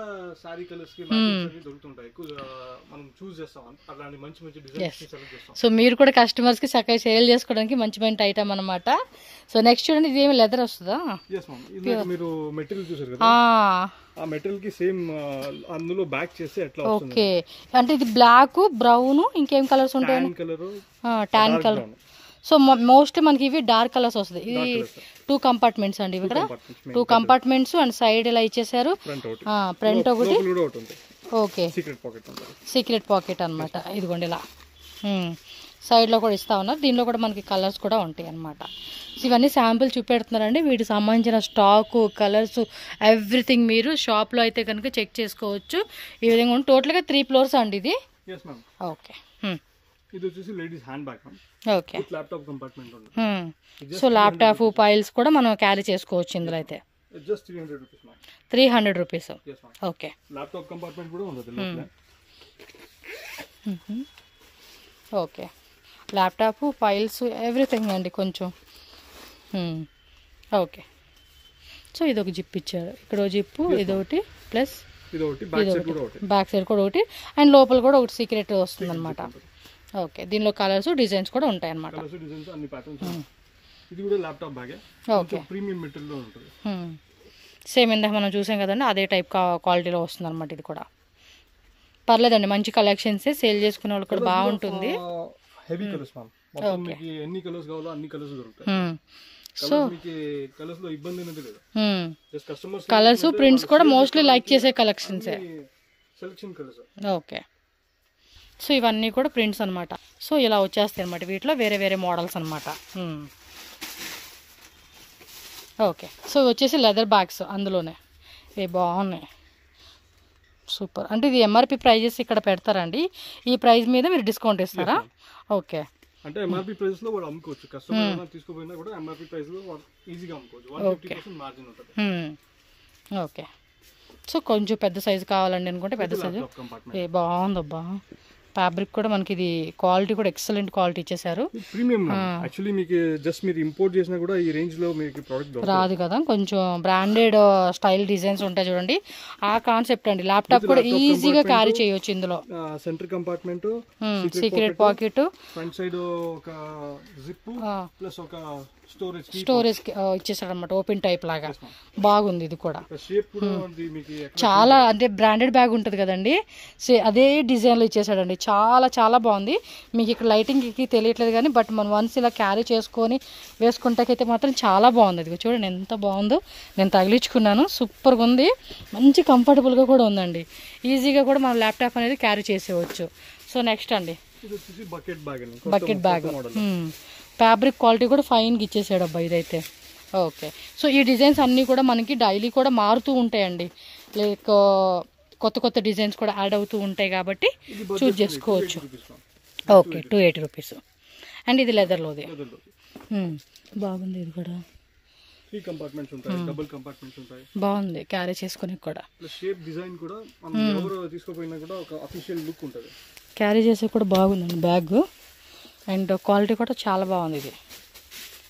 సో మీరు కూడా కస్టమర్స్ కి చక్కగా సేల్ చేసుకోవడానికి మంచి మంచి ఐటమ్ అనమాట. సో నెక్స్ట్ చూడండి, ఇది ఏమి లెదర్ వస్తుందా? ఆ మెటీరియల్ కి సేమ్ అందులో బ్యాక్ చేస్తే ఎట్లా వస్తుంది. ఓకే, అంటే ఇది బ్లాక్, బ్రౌన్, ఇంకేం కలర్స్ ఉంటాయి? Tan colour. సో మోస్ట్ మనకి ఇవి డార్క్ కలర్స్ వస్తుంది. ఇది 2 కంపార్ట్మెంట్స్ అండి, ఇక్కడ 2 కంపార్ట్మెంట్స్ అండ్ సైడ్ ఇలా ఇచ్చేసారు. ఫ్రంట్ ఒకటి. ఓకే, సీక్రెట్ పాకెట్ అనమాట. ఇదిగోండి ఇలా సైడ్ లో కూడా ఇస్తా ఉన్నారు. దీనిలో కూడా మనకి కలర్స్ కూడా ఉంటాయి అనమాట. ఇవన్నీ శాంపిల్ చూపెడుతున్నారండి. వీటికి సంబంధించిన స్టాకు, కలర్స్, ఎవ్రీథింగ్ మీరు షాప్ లో అయితే కనుక చెక్ చేసుకోవచ్చు. ఈ విధంగా టోటల్ గా 3 ఫ్లోర్స్ అండి ఇది. ఓకే, ఇది వచ్చేసి ladies hand bag. Okay, laptop compartment ఉంది. సో ల్యాప్టాప్, ఫైల్స్ కూడా మనం క్యారీ చేసుకోవచ్చు ఇందులో అయితే. Just 300 rupees ma'am. 300 rupees. yes ma'am. Okay. Laptop compartment కూడా ఉంది లోపల. ఓకే, ల్యాప్టాప్, ఫైల్స్, ఎవ్రీథింగ్ అండి కొంచెం. ఓకే. సో ఇదొక జిప్ ఇచ్చారు, ఇక్కడ జిప్పు, ఇదొకటి ప్లస్ బ్యాక్ సైడ్ కూడా ఒకటి, అండ్ లోపల కూడా ఒకటి సీక్రెట్ వస్తుంది అనమాట. ఓకే, దీనిలో కలర్స్, డిజైన్స్ కూడా ఉంటాయి అనమాట. ఓకే, ప్రీమియం మెటీరియల్ లో ఉంటుంది. సేమ్ ఇందాక మనం చూసాం కదండి, అదే టైప్ క్వాలిటీలో వస్తుంది అనమాట. ఇది కూడా పర్లేదండి, మంచి కలెక్షన్స్, సేల్ చేసుకునే వాళ్ళు కూడా బాగుంటుంది. హెవీ కలర్స్ మ్యామ్, మొత్తం మీకు ఎన్ని కలర్స్ కావాలో అన్ని కలర్స్ దొరుకుతాయి. సో కలర్స్ లో ఇబ్బంది అనేది లేదు. జస్ట్ కస్టమర్స్ కలర్స్, ప్రింట్స్ కూడా మోస్ట్లీ లైక్ చేసే collections. Selection colours. Okay, so ఇవన్నీ కూడా ప్రింట్స్ అనమాట. సో ఇలా వచ్చేస్తాయి అనమాట, వీటిలో వేరే వేరే మోడల్స్ అనమాట. ఓకే, సో వచ్చేసి లెదర్ బ్యాగ్స్, అందులోనే ఇవి బాగున్నాయి, సూపర్. అంటే ఇది ఎంఆర్పి ప్రైజెస్ ఇక్కడ పెడతారండి, ఈ ప్రైస్ మీద మీరు డిస్కౌంట్ ఇస్తారా? ఓకే, అంటే ఎంఆర్పి ప్రైస్ లో వాళ్ళు అమ్ముకోవచ్చు, కస్టమర్ తీసుకోపోయినా కూడా ఎంఆర్పి ప్రైస్ లో ఈజీగా అమ్ముకోవచ్చు. 150% మార్జిన్ ఉంటుంది. ఓకే, సో కొంచెం పెద్ద సైజు కావాలండి అనుకుంటే పెద్ద సైజు. బాగుందబ్బా, ఫ్యాబ్రిక్ కూడా మనకి ఇది క్వాలిటీ కూడా ఎక్సలెంట్ క్వాలిటీ ఇచ్చేసారు. ప్రీమియం యాక్చువల్లీ మీకు జస్ట్ మీరు ఇంపోర్ట్ చేసినా కూడా ఈ రేంజ్ లో మీకు ప్రొడక్ట్ రాదు కదా, కొంచెం బ్రాండెడ్ స్టైల్ డిజైన్స్ ఉంటాయి చూడండి, ఆ కాన్సెప్ట్ అండి. ల్యాప్టాప్ కూడా ఈజీగా క్యారీ చేయొచ్చు ఇందులో. Centre compartment, secret pocket, front side ఒక జిప్ ప్లస్ ఒక స్టోరేజ్ ఇచ్చేసాడు అనమాట, ఓపెన్ టైప్ లాగా. బాగుంది ఇది కూడా, షేప్ కూడా చాలా అంటే బ్రాండెడ్ బ్యాగ్ ఉంటుంది కదండి, అదే డిజైన్లో ఇచ్చేసాడండి. చాలా చాలా బాగుంది. మీకు ఇక్కడ లైటింగ్కి తెలియట్లేదు కానీ, బట్ మనం వన్స్ ఇలా క్యారీ చేసుకొని వేసుకుంటాకైతే మాత్రం చాలా బాగుంది. ఇది చూడండి ఎంత బాగుందో, నేను తగిలించుకున్నాను, సూపర్గా ఉంది, మంచి కంఫర్టబుల్గా కూడా ఉందండి. ఈజీగా కూడా మనం ల్యాప్టాప్ అనేది క్యారీ చేసేవచ్చు. సో నెక్స్ట్ అండి, బకెట్ బ్యాగ్. ఫ్యాబ్రిక్ క్వాలిటీ కూడా ఫైన్గా ఇచ్చేసాడు అబ్బా ఇదైతే. ఓకే, సో ఈ డిజైన్స్ అన్నీ కూడా మనకి డైలీ కూడా మారుతూ ఉంటాయండి, లైక్ కొత్త కొత్త డిజైన్స్ కూడా యాడ్ అవుతూ ఉంటాయి కాబట్టి చూస్ చేసుకోవచ్చు. Okay, 280 rupees. అండ్ ఇది లెదర్లోది, బాగుంది. ఇది కూడా బాగుంది, క్యారీ చేసుకుని కూడా. క్యారీ చేసే కూడా బాగుందండి బ్యాగ్, అండ్ క్వాలిటీ కూడా చాలా బాగుంది. ఇది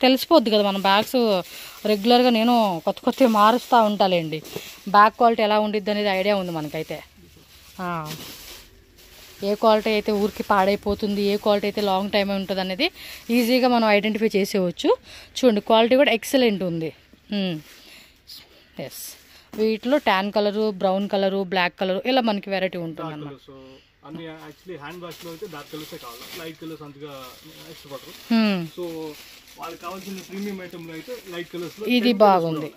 తెలిసిపోద్ది కదా మన బ్యాగ్స్ రెగ్యులర్గా, నేను కొత్త కొత్తవి మారుస్తూ ఉంటాలేండి, బ్యాగ్ క్వాలిటీ ఎలా ఉండిద్ది అనేది ఐడియా ఉంది మనకైతే. ఏ క్వాలిటీ అయితే ఊరికి పాడైపోతుంది, ఏ క్వాలిటీ అయితే లాంగ్ టైం ఉంటుంది అనేది ఈజీగా మనం ఐడెంటిఫై చేసేవచ్చు. చూడండి క్వాలిటీ కూడా ఎక్సలెంట్ ఉంది. ఎస్, వీటిలో tan colour, brown colour, black colour, ఇలా మనకి వెరైటీ ఉంటుంది అన్నమాట. అన్ని యాక్చువల్లీ హ్యాండ్ వాష్ లో అయితే డార్క్ కలర్స్ కావాలి, లైట్ కలర్స్ అంతగా ఇష్టపడరు. సో వాళ్ళకి కావాల్సిన ప్రీమియం ఐటమ్ లో అయితే లైట్ కలర్స్ లో ఇది బాగుంది.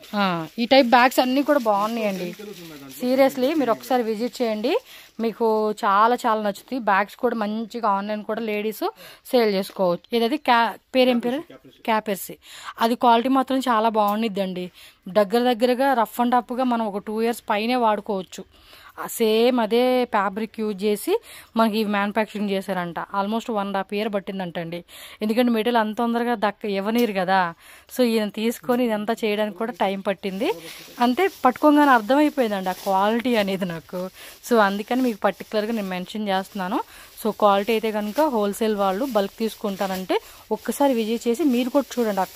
ఈ టైప్ బ్యాగ్స్ అన్ని కూడా బాగున్నాయండి, సీరియస్లీ మీరు ఒకసారి విజిట్ చేయండి, మీకు చాలా చాలా నచ్చుతుంది. బ్యాగ్స్ కూడా మంచిగా ఆన్లైన్ కూడా లేడీస్ సేల్ చేసుకోవచ్చు. ఏదైతే పేరేం పేరు, క్యాపెర్సీ, అది క్వాలిటీ మాత్రం చాలా బాగుండిద్దండి. దగ్గరగా రఫ్ అండ్ టఫ్గా మనం ఒక 2 years పైనే వాడుకోవచ్చు. సేమ్ అదే ఫ్యాబ్రిక్ యూజ్ చేసి మనకి ఇవి మ్యానుఫ్యాక్చరింగ్ చేశారంట. ఆల్మోస్ట్ 1.5 year పట్టిందంటండి, ఎందుకంటే మెటీరియల్ అంత తొందరగా ఇవ్వనీరు కదా. సో ఈయన తీసుకొని ఇదంతా చేయడానికి కూడా టైం పట్టింది. అంతే, పట్టుకోగానే అర్థమైపోయిందండి ఆ క్వాలిటీ అనేది నాకు. సో అందుకని మీకు పర్టికులర్గా నేను మెన్షన్ చేస్తున్నాను. సో క్వాలిటీ అయితే కనుక హోల్సేల్ వాళ్ళు బల్క్ తీసుకుంటారంటే ఒక్కసారి విజిట్ చేసి మీరు కూడా చూడండి, ఆ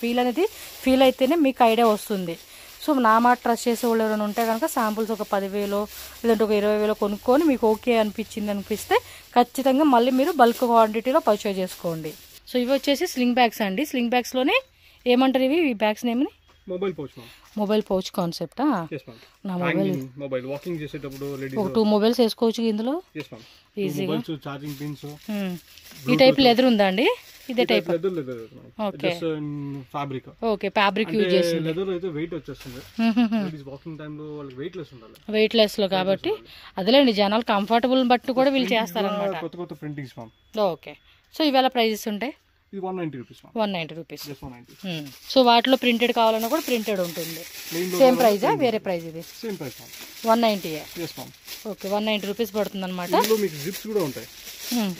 ఫీల్ అయితేనే మీకు ఐడియా వస్తుంది. సో నా మాట ట్రస్ట్ చేసే వాళ్ళు ఎవరైనా ఉంటే కనుక శాంపుల్స్ ఒక 10,000 లేదంటే ఒక 20,000 కొనుక్కొని మీకు ఓకే అనిపిస్తే ఖచ్చితంగా మళ్ళీ మీరు బల్క్ క్వాంటిటీలో పర్చేజ్ చేసుకోండి. సో ఇవి వచ్చేసి స్లింగ్ బ్యాగ్స్ అండి. స్లింగ్ బ్యాగ్స్లోనే ఏమంటారు ఇవి, ఈ బ్యాగ్స్ నేమ్ని మొబైల్ పౌచ్ కాన్సెప్టా? నా మొబైల్ వాకింగ్ చేసేటప్పుడు ఒక 2 mobiles వేసుకోవచ్చు ఇందులో ఈజీగా. Charging pins. ఈ టైప్ లెదర్ ఉందా అండి? ఇదే type. Okay, fabric. Okay, fabric use చేసి లెదర్ అయితే వెయిట్ వచ్చేస్తుంది. వాకింగ్ టైం లో వాళ్ళకి వెయిట్ లెస్ ఉండాలి, వెయిట్ లెస్ లో కాబట్టి అదేలేండి, జనాలు కంఫర్టబుల్ బట్టి కూడా వీళ్ళు చేస్తారన్నమాట. కొత్త ప్రింటింగ్స్. ఓకే, సో ఇవాళ ప్రైజెస్ ఉంటాయి. 190 రూపీస్. 190 రూపీస్. సో వాటిలో ప్రింటెడ్ కావాలన్నా కూడా ప్రింటెడ్ ఉంటుంది. సేమ్ ప్రైజా, వేరే ప్రైస్? ఇది సేమ్ ప్రైస్ 190. ఓకే, 190 రూపీస్ పడుతుంది అనమాట.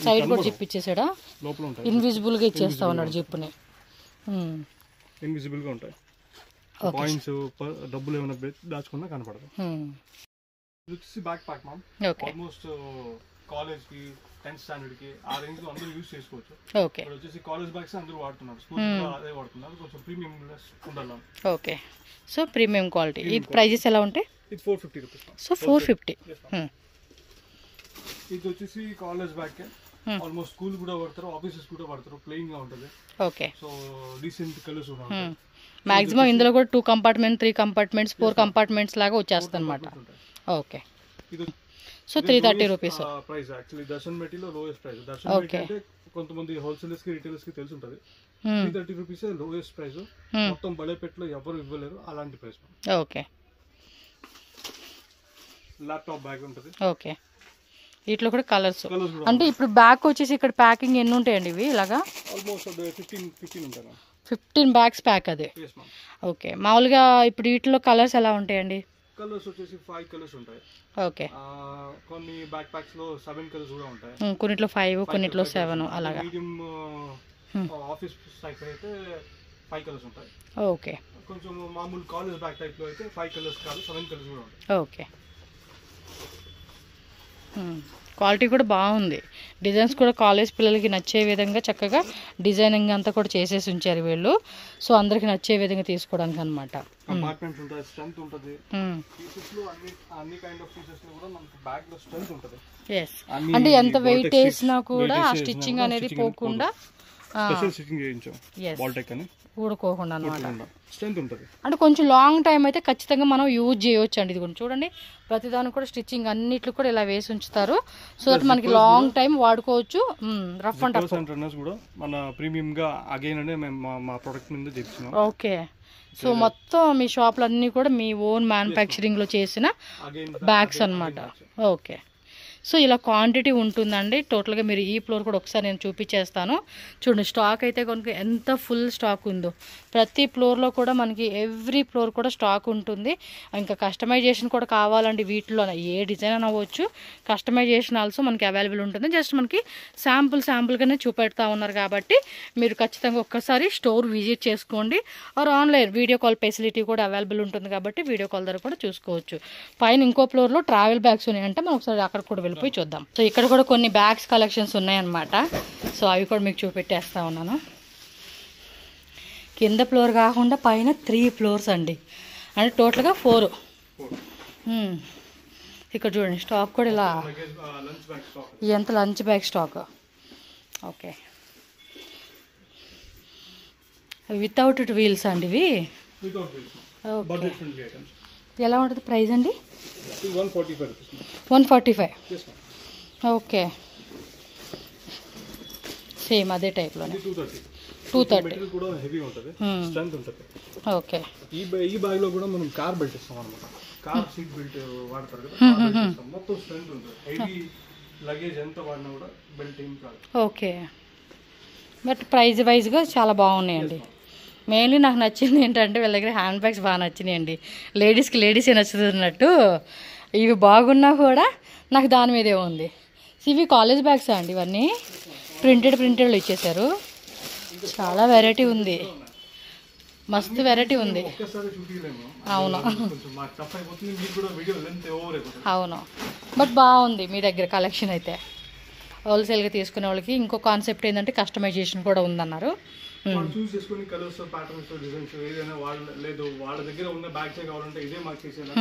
సైడ్ కూడా జిప్ ఇచ్చేసాడా, ఇన్విజిబుల్ గా ఇచ్చేస్తా ఉన్నాడు జిప్ని. కాయిన్స్ డబ్బులు ఏమైనా దాచుకున్నా కనపడదు. ఇది వచ్చేసి back pack ma'am. Almost college కి 10th స్టాండర్డ్ కి ఆ రేంజ్ లో అందరూ యూజ్ చేసుకోవచ్చు. ఇప్పుడు వచ్చేసి కాలేజ్ బ్యాగ్స్ అందరూ వాడుతున్నారు, స్కూల్ అదే వాడుతున్నారు, కొంచెం ప్రీమియం ఉండాలి. Okay, so premium quality. ఇది ప్రైజెస్ ఎలా ఉంటాయి? ఇది 450 రూపీస్. సో 450. ఇది వచ్చేసి కాలేజ్ బ్యాగ్, ఆల్మోస్ట్ స్కూల్ కూడా వాడతారు, ఆఫీసెస్ కూడా వాడతారు, ప్లెయిన్ గా ఉంటుంది. ఓకే, సో డీసెంట్ కలర్స్ ఉన్నాయి. మాక్సిమం ఇందులో కూడా 2 కంపార్ట్మెంట్ 3 కంపార్ట్మెంట్స్ 4 కంపార్ట్మెంట్స్ లాగా వచ్చేస్తుంది అనమాట. Okay, so 330 rupees price. Actually దర్శన్ మెటీలో లోయెస్ట్ ప్రైస్. దర్శన్ మెటీ అంటే కొంతమంది హోల్సేలర్స్ కి రిటైలర్స్ కి తెలిసి ఉంటుంది. 330 రూపీస్ లోయెస్ట్ ప్రైస్. మొత్తం బడేపేటలో ఎవరు ఇవ్వలేరు అలాంటి ప్రైస్. ఓకే, ల్యాప్టాప్ బ్యాగ్ ఉంటుంది. ఓకే, వీటిలో కూడా కలర్స్ అంటే ఇప్పుడు బ్యాగ్ వచ్చేసి ఇక్కడ ప్యాకింగ్ ఎన్ని ఉంటాయండి ఇవి? ఇలాగా ఆల్మోస్ట్ 15 ఉంటాయి. 15 బ్యాగ్స్ ప్యాక్ అది. ఓకే, మామూలుగా ఇప్పుడు వీటిలో కలర్స్ ఎలా ఉంటాయండి? కలర్స్ వచ్చేసి 5 కలర్స్ ఉంటాయి. ఓకే, కొన్ని బ్యాక్ ప్యాక్స్ లో 7 కలర్స్ కూడా ఉంటాయి. కొన్నిట్లో 5 కొన్నిట్లో 7 అలాగా. మీడియం ఆఫీస్ సైజ్ అయితే 5 కలర్స్ ఉంటాయి. ఓకే, కొంచెం మామూలు కాలేజ్ బ్యాగ్ టైప్ లో అయితే 5 కలర్స్ కాదు 7 కలర్స్ కూడా ఉంటాయి. ఓకే, క్వాలిటీ కూడా బాగుంది. డిజైన్స్ కూడా కాలేజ్ పిల్లలకి నచ్చే విధంగా చక్కగా డిజైనింగ్ అంతా కూడా చేసేసి ఉంచారు వీళ్ళు. సో అందరికి నచ్చే విధంగా తీసుకోవడానికి అనమాట. కంపార్ట్మెంట్స్ ఉంటాయి, స్ట్రెంత్ ఉంటుంది. పీసెస్ లో అన్ని కైండ్ ఆఫ్ పీసెస్ లో కూడా మనకి బ్యాగ్ లో స్ట్రెంత్ ఉంటుంది. అంటే ఎంత వెయిట్ వేసినా కూడా ఆ స్టిచ్చింగ్ అనేది పోకుండా స్పెషల్ స్టిచ్చింగ్ చేయించాం, బాల్టెక్ అని, ఊడుకోకుండా అనమాట. స్ట్రెంత్ ఉంటుంది. అంటే కొంచెం లాంగ్ టైం అయితే ఖచ్చితంగా మనం యూజ్ చేయొచ్చు అండి. ఇది కూడా చూడండి, ప్రతిదానికి కూడా స్టిచ్చింగ్ అన్నిట్లు కూడా ఇలా వేసి ఉంచుతారు. సో దట్ మనకి లాంగ్ టైం వాడుకోవచ్చు. రఫ్ అండ్ టఫ్ రన్నర్స్ కూడా మన ప్రీమియం గా అగైన్ అంటే మేము మా ప్రొడక్ట్ మీద చేస్తున్నాం. ఓకే, సో మొత్తం మీ షాప్లో అన్నీ కూడా మీ ఓన్ మ్యానుఫ్యాక్చరింగ్ లో చేసిన బ్యాగ్స్ అన్నమాట. ఓకే, సో ఇలా క్వాంటిటీ ఉంటుందండి. టోటల్గా మీరు ఈ ఫ్లోర్ కూడా ఒకసారి నేను చూపించేస్తాను. చూడండి, స్టాక్ అయితే కనుక ఎంత ఫుల్ స్టాక్ ఉందో. ప్రతి ఫ్లోర్లో కూడా మనకి ఎవ్రీ ఫ్లోర్ కూడా స్టాక్ ఉంటుంది. ఇంకా కస్టమైజేషన్ కూడా కావాలండి. వీటిలో ఏ డిజైన్ అవ్వచ్చు, కస్టమైజేషన్ ఆల్సో మనకి అవైలబుల్ ఉంటుంది. జస్ట్ మనకి శాంపుల్గానే చూపెడతా ఉన్నారు కాబట్టి మీరు ఖచ్చితంగా ఒక్కసారి స్టోర్ విజిట్ చేసుకోండి. Or online video call facility కూడా అవైలబుల్ ఉంటుంది కాబట్టి వీడియో కాల్ ద్వారా కూడా చూసుకోవచ్చు. పైన ఇంకో ఫ్లోర్లో ట్రావెల్ బ్యాగ్స్ ఉన్నాయంటే మనం ఒకసారి అక్కడ కూడా పోయి చూద్దాం. సో ఇక్కడ కూడా కొన్ని బ్యాగ్స్ కలెక్షన్స్ ఉన్నాయన్నమాట. సో అవి కూడా మీకు చూపెట్టేస్తా ఉన్నాను. కింద ఫ్లోర్ కాకుండా పైన 3 ఫ్లోర్స్ అండి, అంటే టోటల్గా 4. ఇక్కడ చూడండి, స్టాక్ కూడా ఇలా ఎంత lunch bag stock. Okay, without wheels అండి ఇవి. ఎలా ఉంటుంది ప్రైస్ అండి? 145. ఓకే, సేమ్ అదే టైప్లోనే 230. ఓకే, ఈ బ్యాగ్ లో కూడా మనం కార్ బెల్ట్ ఇస్తాం అనమాట. కార్ సీట్ బెల్ట్ వాడతారు కదా, మొత్తం స్ట్రెంత్ ఉంటుంది. హెవీ లగేజ్ ఎంత వాడినా కూడా బెల్ట్ ఏం కాదు. ఓకే, బట్ ప్రైజ్ వైజ్గా చాలా బాగున్నాయండి. మెయిన్లీ నాకు నచ్చింది ఏంటంటే వీళ్ళ దగ్గర హ్యాండ్ బ్యాగ్స్ బాగా నచ్చినాయండి. లేడీసే నచ్చుతున్నట్టు ఇవి బాగున్నా కూడా నాకు దాని మీదే ఉంది. ఇవి కాలేజ్ బ్యాగ్స్ అండి, ఇవన్నీ ప్రింటెడ్లో ఇచ్చేసారు. చాలా వెరైటీ ఉంది, మస్తు వెరైటీ ఉంది. అవును అవును, బట్ బాగుంది మీ దగ్గర కలెక్షన్ అయితే. హోల్సేల్గా తీసుకునే వాళ్ళకి ఇంకో కాన్సెప్ట్ ఏంటంటే కస్టమైజేషన్ కూడా ఉందన్నారు. చూస్ చేసుకుని కలర్స్, ప్యాటర్న్స్, డిజైన్స్ ఏదైనా వాళ్ళ దగ్గర ఉన్న బ్యాగ్స్ కావాలంటే ఇదే మాకు చేసేలా.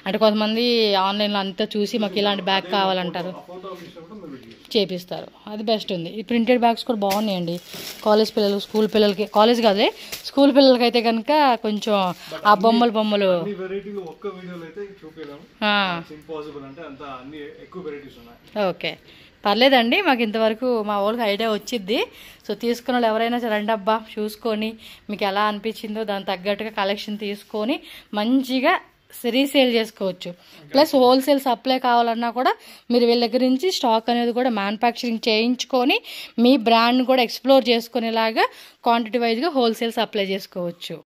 అంటే కొంతమంది ఆన్లైన్లో అంతా చూసి మాకు ఇలాంటి బ్యాగ్ కావాలంటారు, చేపిస్తారు. అది బెస్ట్ ఉంది. ఈ ప్రింటెడ్ బ్యాగ్స్ కూడా బాగున్నాయండి. కాలేజ్ పిల్లలు, స్కూల్ పిల్లలకి, కాలేజ్ కాదే స్కూల్ పిల్లలకి అయితే కనుక కొంచెం ఆ బొమ్మలు ఓకే పర్లేదండి. మాకు ఇంతవరకు మా వాళ్ళకి ఐడియా వచ్చిద్ది. సో తీసుకున్న వాళ్ళు ఎవరైనా రండి అబ్బా, చూసుకొని మీకు ఎలా అనిపించిందో దాని తగ్గట్టుగా కలెక్షన్ తీసుకొని మంచిగా రీసేల్ చేసుకోవచ్చు. ప్లస్ హోల్సేల్ సప్లై కావాలన్నా కూడా మీరు వీళ్ళ దగ్గర నుంచి స్టాక్ అనేది కూడా మ్యానుఫ్యాక్చరింగ్ చేయించుకొని మీ బ్రాండ్ని కూడా ఎక్స్ప్లోర్ చేసుకునేలాగా క్వాంటిటీ వైజ్గా హోల్సేల్ సప్లై చేసుకోవచ్చు.